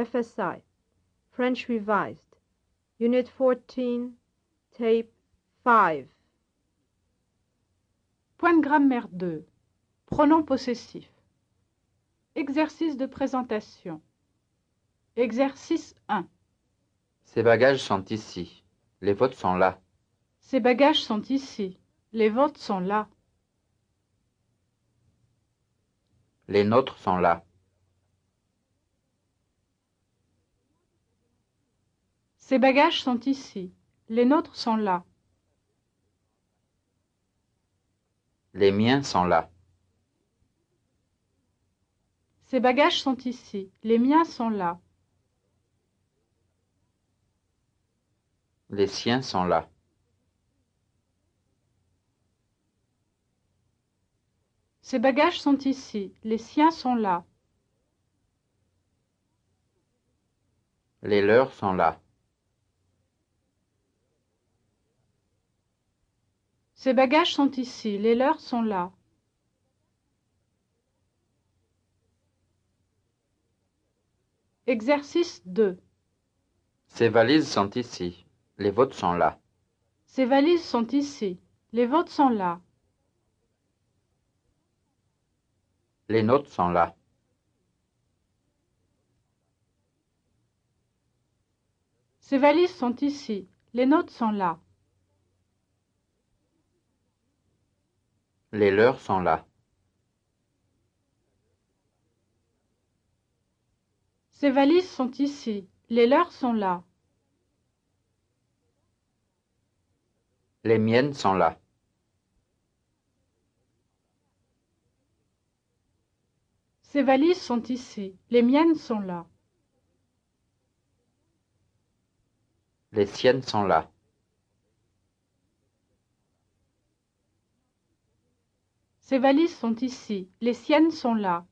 FSI, French Revised, Unit 14, Tape 5. Point de grammaire 2. Pronom possessif. Exercice de présentation. Exercice 1. Ces bagages sont ici. Les vôtres sont là. Ces bagages sont ici. Les vôtres sont là. Les nôtres sont là. Ces bagages sont ici. Les nôtres sont là. Les miens sont là. Ces bagages sont ici. Les miens sont là. Les siens sont là. Ces bagages sont ici. Les siens sont là. Les leurs sont là. Ces bagages sont ici. Les leurs sont là. Exercice 2. Ces valises sont ici. Les vôtres sont là. Ces valises sont ici. Les vôtres sont là. Les nôtres sont là. Ces valises sont ici. Les nôtres sont là. Les leurs sont là. Ces valises sont ici. Les leurs sont là. Les miennes sont là. Ces valises sont ici. Les miennes sont là. Les siennes sont là. Ces valises sont ici. Les siennes sont là.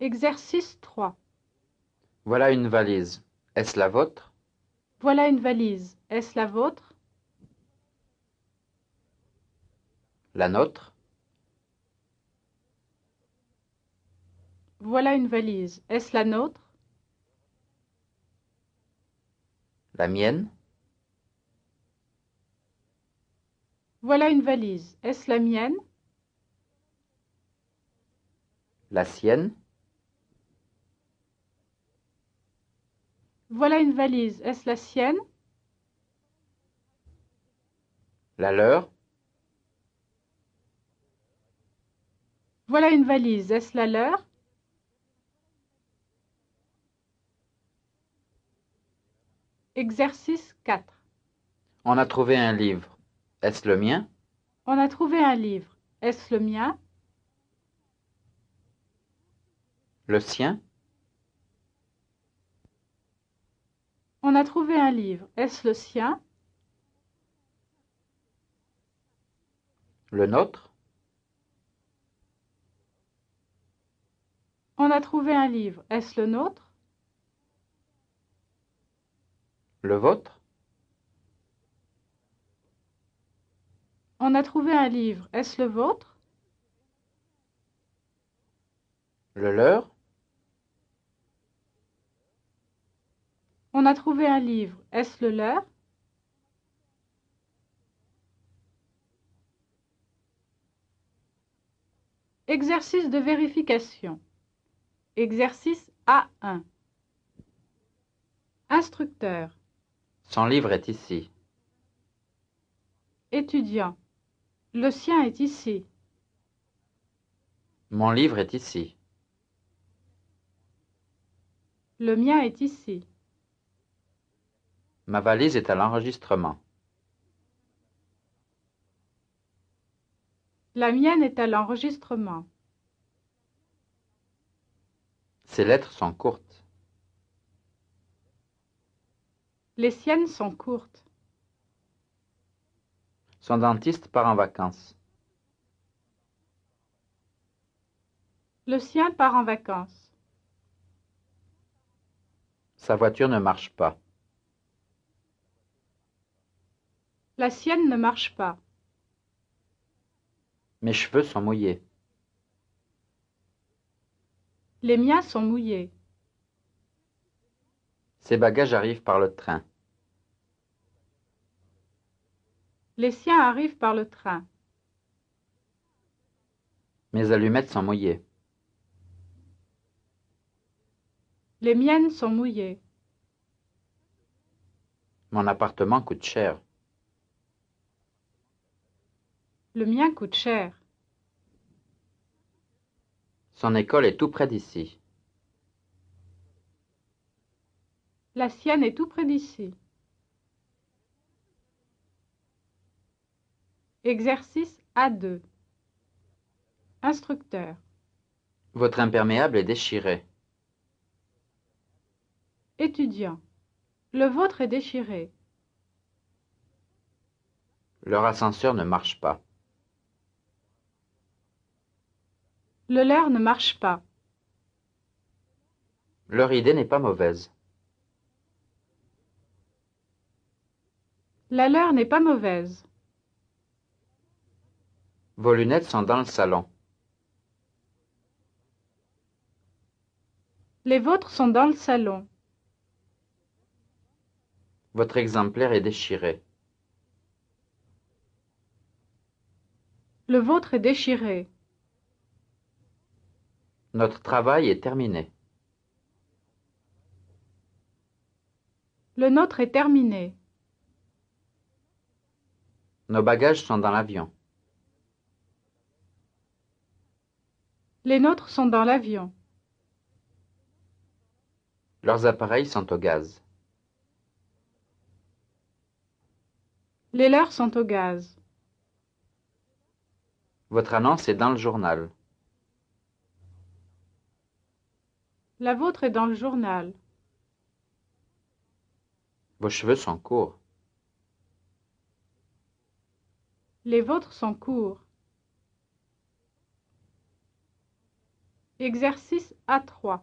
Exercice 3. Voilà une valise. Est-ce la vôtre? Voilà une valise. Est-ce la vôtre? La nôtre? Voilà une valise. Est-ce la nôtre? La mienne? Voilà une valise. Est-ce la mienne? La sienne? Voilà une valise. Est-ce la sienne? La leur? Voilà une valise. Est-ce la leur? Exercice 4. On a trouvé un livre. Est-ce le mien? On a trouvé un livre. Est-ce le mien? Le sien? On a trouvé un livre. Est-ce le sien? Le nôtre? On a trouvé un livre. Est-ce le nôtre? Le vôtre? On a trouvé un livre. Est-ce le vôtre? Le leur? On a trouvé un livre. Est-ce le leur? Exercice de vérification. Exercice A1. Instructeur. Son livre est ici. Étudiant. Le sien est ici. Mon livre est ici. Le mien est ici. Ma valise est à l'enregistrement. La mienne est à l'enregistrement. Ces lettres sont courtes. Les siennes sont courtes. Son dentiste part en vacances. Le sien part en vacances. Sa voiture ne marche pas. La sienne ne marche pas. Mes cheveux sont mouillés. Les miens sont mouillés. Ses bagages arrivent par le train. Les siens arrivent par le train. Mes allumettes sont mouillées. Les miennes sont mouillées. Mon appartement coûte cher. Le mien coûte cher. Son école est tout près d'ici. La sienne est tout près d'ici. Exercice A2. Instructeur. Votre imperméable est déchiré. Étudiant. Le vôtre est déchiré. Leur ascenseur ne marche pas. Le leur ne marche pas. Leur idée n'est pas mauvaise. La leur n'est pas mauvaise. Vos lunettes sont dans le salon. Les vôtres sont dans le salon. Votre exemplaire est déchiré. Le vôtre est déchiré. Notre travail est terminé. Le nôtre est terminé. Nos bagages sont dans l'avion. Les nôtres sont dans l'avion. Leurs appareils sont au gaz. Les leurs sont au gaz. Votre annonce est dans le journal. La vôtre est dans le journal. Vos cheveux sont courts. Les vôtres sont courts. Exercice A3.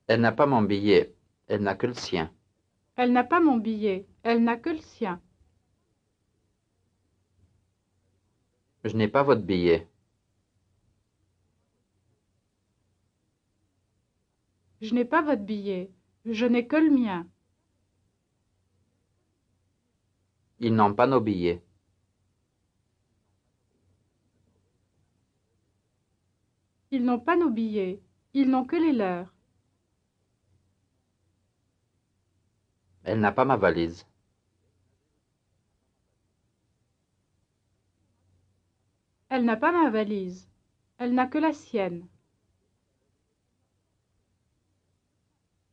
Elle n'a pas mon billet. Elle n'a que le sien. Elle n'a pas mon billet. Elle n'a que le sien. Je n'ai pas votre billet. Je n'ai pas votre billet. Je n'ai que le mien. Ils n'ont pas nos billets. Ils n'ont pas nos billets. Ils n'ont que les leurs. Elle n'a pas ma valise. Elle n'a pas ma valise. Elle n'a que la sienne.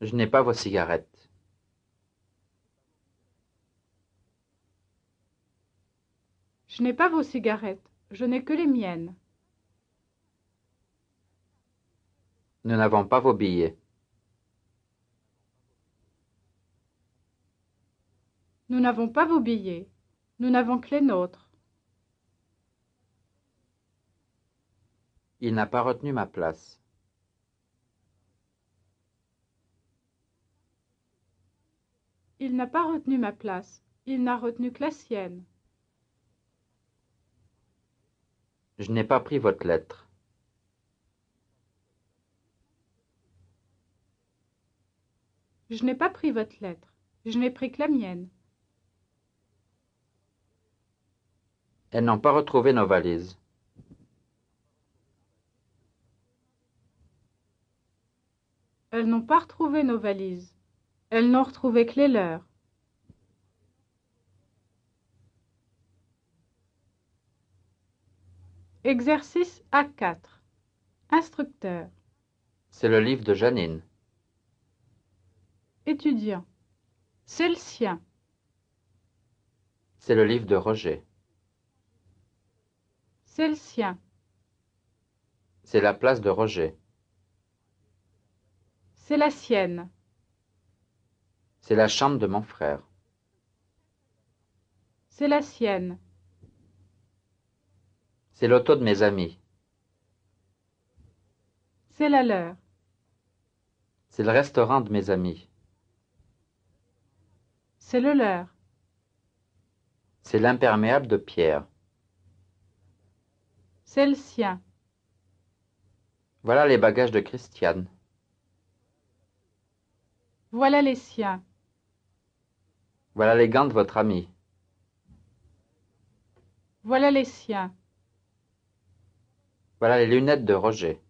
Je n'ai pas vos cigarettes. Je n'ai pas vos cigarettes. Je n'ai que les miennes. Nous n'avons pas vos billets. Nous n'avons pas vos billets. Nous n'avons que les nôtres. Il n'a pas retenu ma place. Il n'a pas retenu ma place. Il n'a retenu que la sienne. Je n'ai pas pris votre lettre. Je n'ai pas pris votre lettre. Je n'ai pris que la mienne. Elles n'ont pas retrouvé nos valises. Elles n'ont pas retrouvé nos valises. Elles n'ont retrouvé que les leurs. Exercice A4. Instructeur. C'est le livre de Janine. Étudiant. C'est le sien. C'est le livre de Roger. C'est le sien. C'est la place de Roger. C'est la sienne. C'est la chambre de mon frère. C'est la sienne. C'est l'auto de mes amis. C'est la leur. C'est le restaurant de mes amis. C'est le leur. C'est l'imperméable de Pierre. C'est le sien. Voilà les bagages de Christiane. Voilà les siens. Voilà les gants de votre ami. Voilà les siens. Voilà les lunettes de Roger.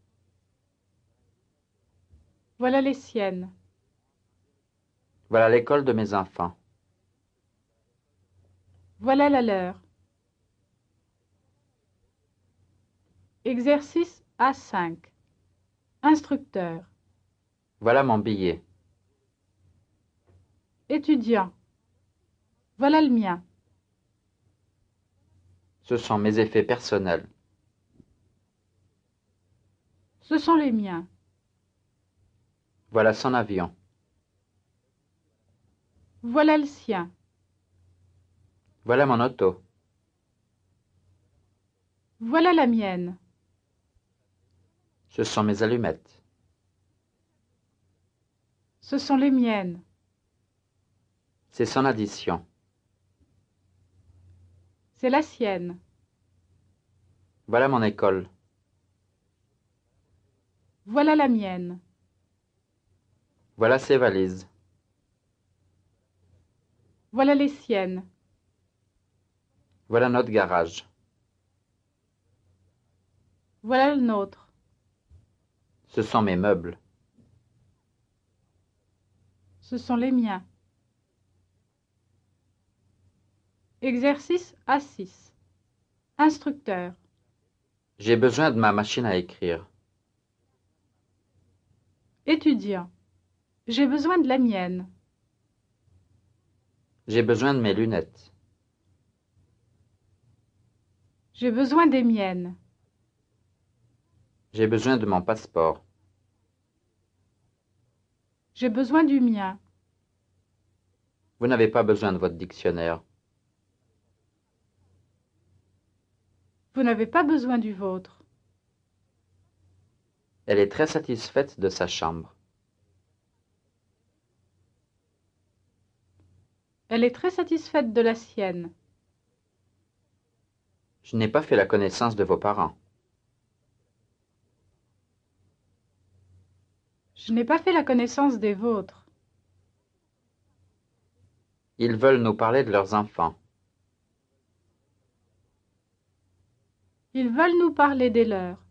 Voilà les siennes. Voilà l'école de mes enfants. Voilà la leur. Exercice A5. Instructeur. Voilà mon billet. Étudiant. Voilà le mien. Ce sont mes effets personnels. Ce sont les miens. Voilà son avion. Voilà le sien. Voilà mon auto. Voilà la mienne. Ce sont mes allumettes. Ce sont les miennes. C'est son addition. C'est la sienne. Voilà mon école. Voilà la mienne. Voilà ses valises. Voilà les siennes. Voilà notre garage. Voilà le nôtre. Ce sont mes meubles. Ce sont les miens. Exercice A6. Instructeur. J'ai besoin de ma machine à écrire. Étudiant. J'ai besoin de la mienne. J'ai besoin de mes lunettes. J'ai besoin des miennes. J'ai besoin de mon passeport. J'ai besoin du mien. Vous n'avez pas besoin de votre dictionnaire. Vous n'avez pas besoin du vôtre. Elle est très satisfaite de sa chambre. Elle est très satisfaite de la sienne. Je n'ai pas fait la connaissance de vos parents. Je n'ai pas fait la connaissance des vôtres. Ils veulent nous parler de leurs enfants. Ils veulent nous parler des leurs.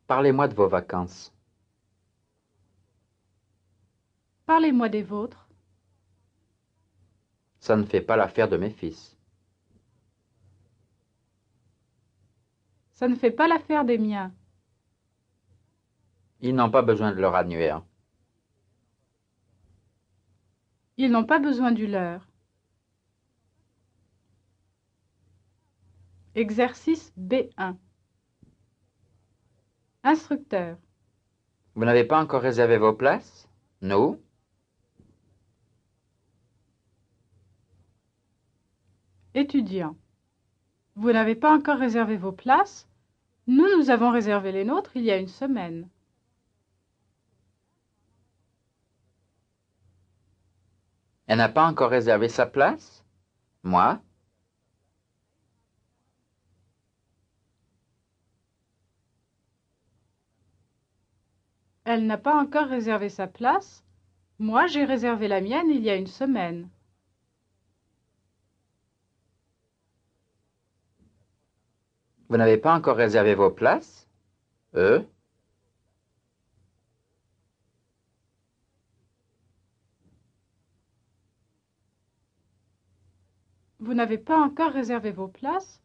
Parlez-moi de vos vacances. Parlez-moi des vôtres. Ça ne fait pas l'affaire de mes fils. Ça ne fait pas l'affaire des miens. Ils n'ont pas besoin de leur annuaire. Ils n'ont pas besoin du leur. Exercice B1. Instructeur. Vous n'avez pas encore réservé vos places? Nous? Étudiant. Vous n'avez pas encore réservé vos places? Nous avons réservé les nôtres il y a une semaine. Elle n'a pas encore réservé sa place? Moi? Elle n'a pas encore réservé sa place. Moi, j'ai réservé la mienne il y a une semaine. Vous n'avez pas encore réservé vos places? Eux? Vous n'avez pas encore réservé vos places?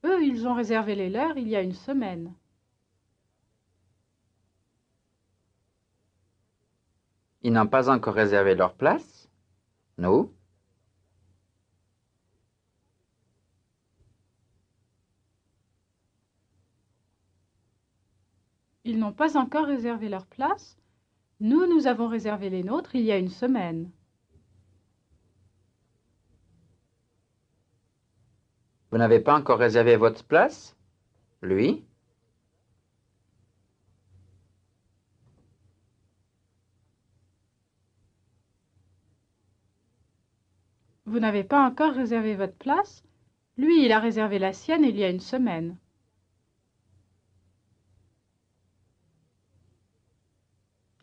Eux, ils ont réservé les leurs il y a une semaine. Ils n'ont pas encore réservé leur place? Nous? Ils n'ont pas encore réservé leur place. Nous avons réservé les nôtres il y a une semaine. Vous n'avez pas encore réservé votre place? Lui? Vous n'avez pas encore réservé votre place? Lui, il a réservé la sienne il y a une semaine.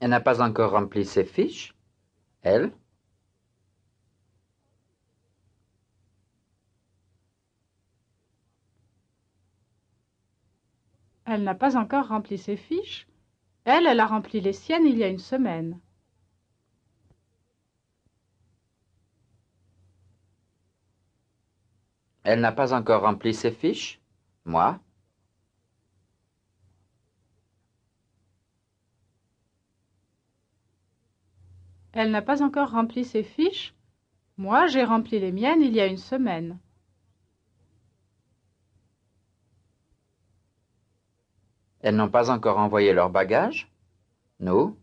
Elle n'a pas encore rempli ses fiches. Elle? Elle n'a pas encore rempli ses fiches. Elle a rempli les siennes il y a une semaine. Elle n'a pas encore rempli ses fiches. Moi? Elle n'a pas encore rempli ses fiches. Moi, j'ai rempli les miennes il y a une semaine. Elles n'ont pas encore envoyé leur bagage. Nous?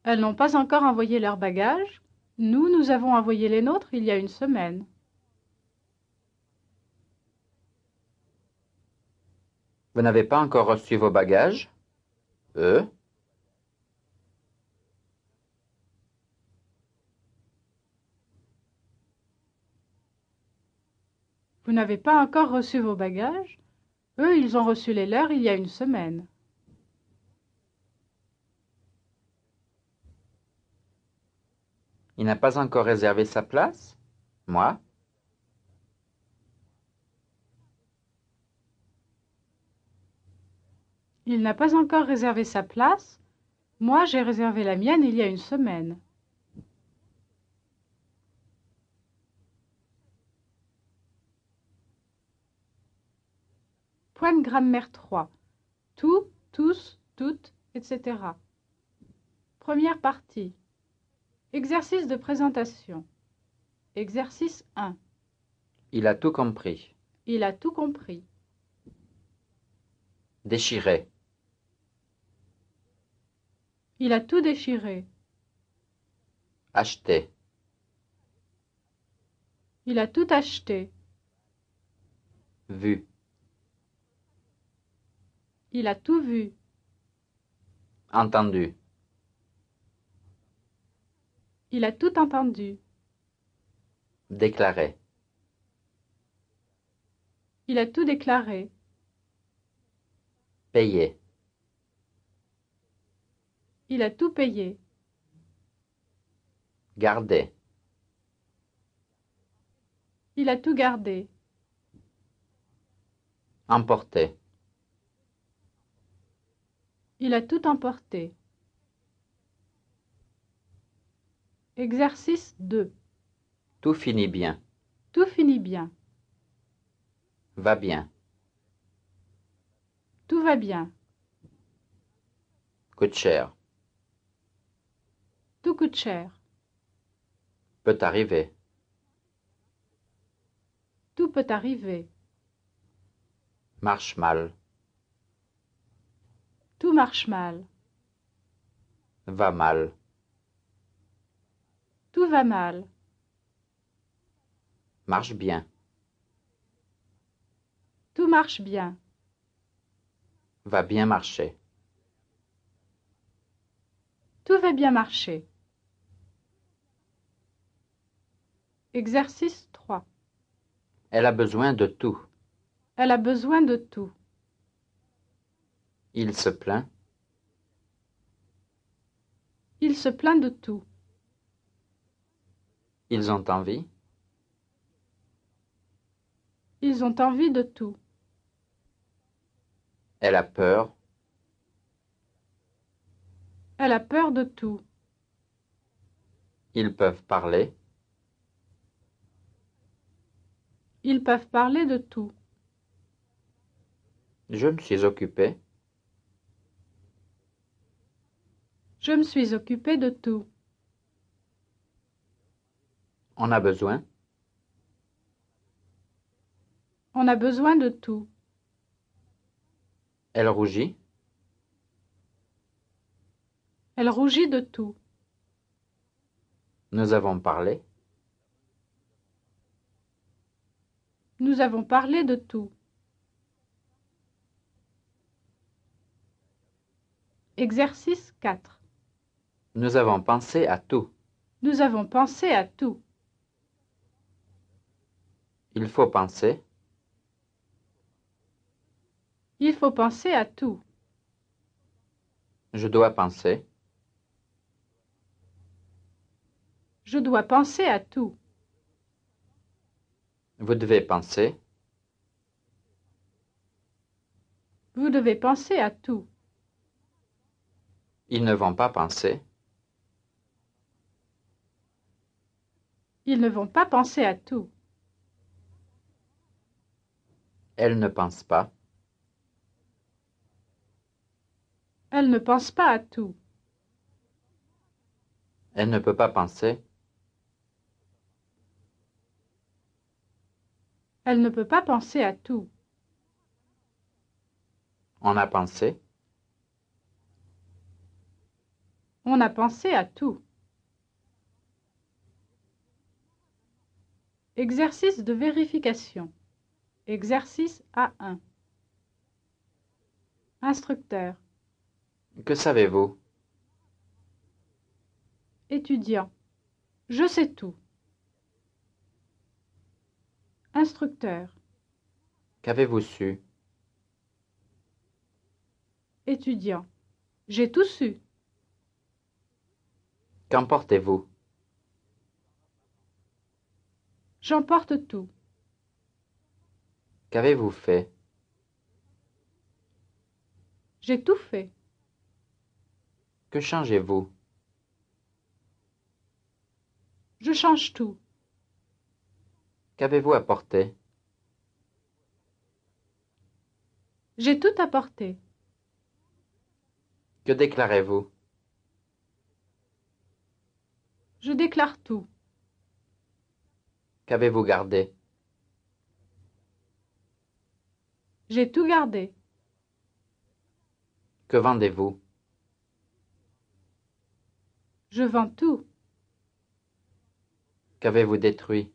Elles n'ont pas encore envoyé leurs bagages. Nous avons envoyé les nôtres il y a une semaine. Vous n'avez pas encore reçu vos bagages. Eux? Vous n'avez pas encore reçu vos bagages? Eux, ils ont reçu les leurs il y a une semaine. Il n'a pas encore réservé sa place. Moi? Il n'a pas encore réservé sa place. Moi, j'ai réservé la mienne il y a une semaine. Point de grammaire 3. Tout, tous, toutes, etc. Première partie. Exercice de présentation. Exercice 1. Il a tout compris. Il a tout compris. Déchiré. Il a tout déchiré. Acheté. Il a tout acheté. Vu. Il a tout vu. Entendu. Il a tout entendu. Déclaré. Il a tout déclaré. Payé. Il a tout payé. Gardé. Il a tout gardé. Emporté. Il a tout emporté. Exercice 2. Tout finit bien. Tout finit bien. Va bien. Tout va bien. Coûte cher. Tout coûte cher. Peut arriver. Tout peut arriver. Marche mal. Tout marche mal. Va mal. Tout va mal. Marche bien. Tout marche bien. Va bien marcher. Tout va bien marcher. Exercice 3. Elle a besoin de tout. Elle a besoin de tout. Il se plaint. Il se plaint de tout. Ils ont envie. Ils ont envie de tout. Elle a peur. Elle a peur de tout. Ils peuvent parler. Ils peuvent parler de tout. Je me suis occupé. Je me suis occupé de tout. On a besoin. On a besoin de tout. Elle rougit. Elle rougit de tout. Nous avons parlé. Nous avons parlé de tout. Exercice 4. Nous avons pensé à tout. Nous avons pensé à tout. Il faut penser. Il faut penser à tout. Je dois penser. Je dois penser à tout. Vous devez penser. Vous devez penser à tout. Ils ne vont pas penser. Ils ne vont pas penser à tout. Elle ne pense pas. Elle ne pense pas à tout. Elle ne peut pas penser. Elle ne peut pas penser à tout. On a pensé. On a pensé à tout. Exercice de vérification. Exercice A1. Instructeur. Que savez-vous? Étudiant. Je sais tout. Instructeur. Qu'avez-vous su? Étudiant. J'ai tout su. Qu'emportez-vous? J'emporte tout. Qu'avez-vous fait? J'ai tout fait. Que changez-vous? Je change tout. Qu'avez-vous apporté? J'ai tout apporté. Que déclarez-vous? Je déclare tout. Qu'avez-vous gardé? J'ai tout gardé. Que vendez-vous? Je vends tout. Qu'avez-vous détruit?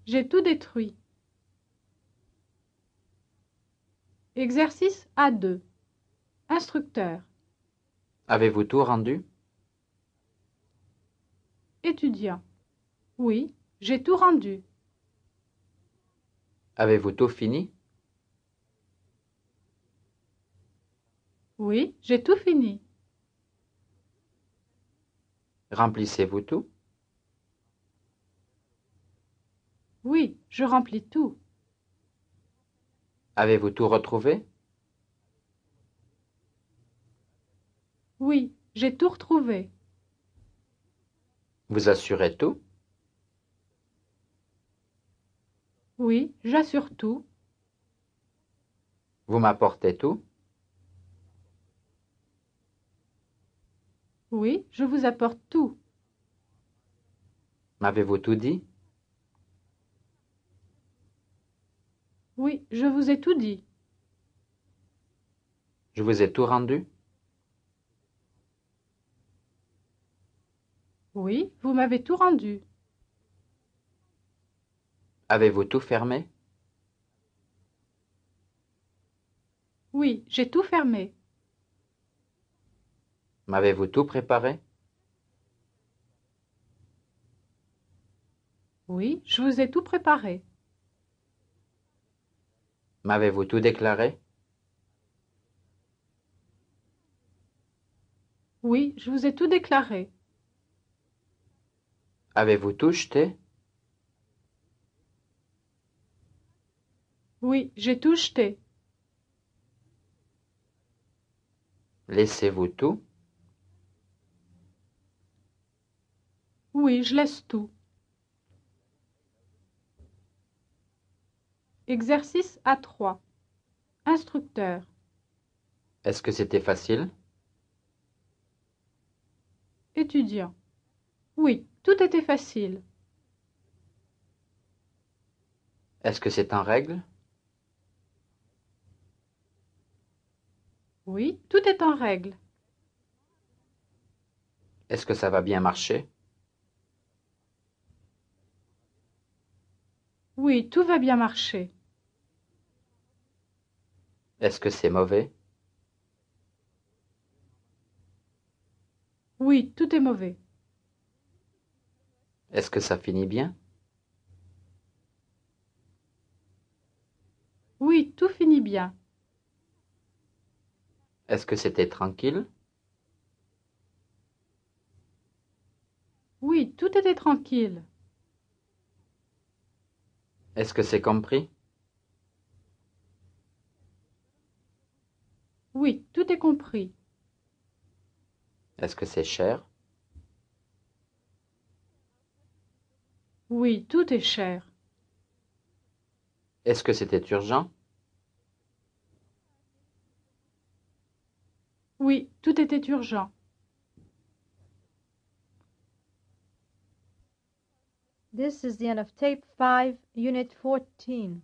J'ai tout détruit. Exercice A2. Instructeur. Avez-vous tout rendu? Étudiant. Oui, j'ai tout rendu. Avez-vous tout fini? Oui, j'ai tout fini. Remplissez-vous tout? Oui, je remplis tout. Avez-vous tout retrouvé? Oui, j'ai tout retrouvé. Vous assurez tout? Oui, j'assure tout. Vous m'apportez tout? Oui, je vous apporte tout. M'avez-vous tout dit? Oui, je vous ai tout dit. Je vous ai tout rendu? Oui, vous m'avez tout rendu. Avez-vous tout fermé? Oui, j'ai tout fermé. M'avez-vous tout préparé? Oui, je vous ai tout préparé. M'avez-vous tout déclaré? Oui, je vous ai tout déclaré. Avez-vous tout jeté? Oui, j'ai tout jeté. Laissez-vous tout? Oui, je laisse tout. Exercice A3. Instructeur. Est-ce que c'était facile? Étudiant. Oui, tout était facile. Est-ce que c'est en règle? Oui, tout est en règle. Est-ce que ça va bien marcher? Oui, tout va bien marcher. Est-ce que c'est mauvais? Oui, tout est mauvais. Est-ce que ça finit bien? ni bien. Est-ce que c'était tranquille? Oui, tout était tranquille. Est-ce que c'est compris? Oui, tout est compris. Est-ce que c'est cher? Oui, tout est cher. Est-ce que c'était urgent? Oui, tout était urgent. This is the end of Tape 5, Unit 14.